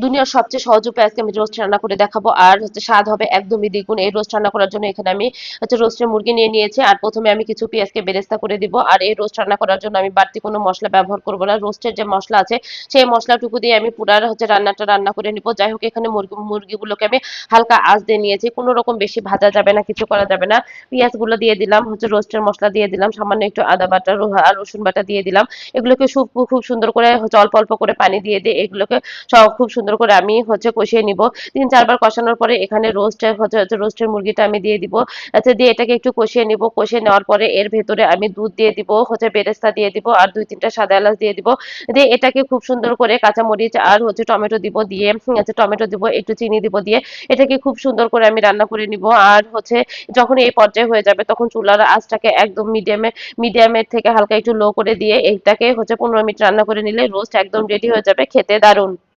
দুনিয়ার সবচেয়ে সহজ উপায়ে আজকে আমি রোস্ট রান্না করে দেখাবো। আর হচ্ছে স্বাদ হবে একদমই দ্বিগুণ। এই রোস্ট রান্না করার জন্য এখানে আমি হচ্ছে রোস্টের মুরগি নিয়ে নিয়েছি। আর প্রথমে আমি কিছু পেঁয়াজকে বেরেস্তা করে দিব। আর এই রোস্ট রান্না করার জন্য আমি বাড়তি কোনো মসলা ব্যবহার করব না। রোস্টের যে মসলা আছে সেই মসলাটুকু দিয়ে আমি পুরা হচ্ছে রান্নাটা রান্না করে নিব। যাই হোক, এখানে মুরগিগুলোকে আমি হালকা আঁচ দিয়ে নিয়েছি। কোনো রকম বেশি ভাজা যাবে না, কিছু করা যাবে না। পেঁয়াজগুলো দিয়ে দিলাম, হচ্ছে রোস্টের মসলা দিয়ে দিলাম, সামান্য একটু আদা বাটা আর রসুন বাটা দিয়ে দিলাম। এগুলোকে খুব সুন্দর করে হচ্ছে অল্প অল্প করে পানি দিয়ে এগুলোকে সব খুব সুন্দর করে আমি হচ্ছে কষিয়ে নিব। 3-4 বার কষানোর পরে এখানে রোস্টের মুরগিটা আমি দিয়ে দিব। আচ্ছা, দিয়ে এটাকে একটু কষিয়ে নিব। কষিয়ে নেওয়ার পরে এর ভেতরে আমি দুধ দিয়ে দিব, হচ্ছে বেরেস্তা দিয়ে দিব আর 2-3টা সাদা এলাচ দিয়ে দিব। দিয়ে এটাকে খুব সুন্দর করে কাঁচামরিচ আর হচ্ছে টমেটো দিব, দিয়ে হচ্ছে টমেটো দিব, একটু চিনি দিব, দিয়ে এটাকে খুব সুন্দর করে আমি রান্না করে নিব। আর হচ্ছে যখন এই পর্যায়ে হয়ে যাবে তখন চুলার আঁচটাকে একদম মিডিয়ামের থেকে হালকা একটু লো করে দিয়ে এটাকে হচ্ছে 15 মিনিট রান্না করে নিলে রোস্ট একদম রেডি হয়ে যাবে, খেতে দারুণ।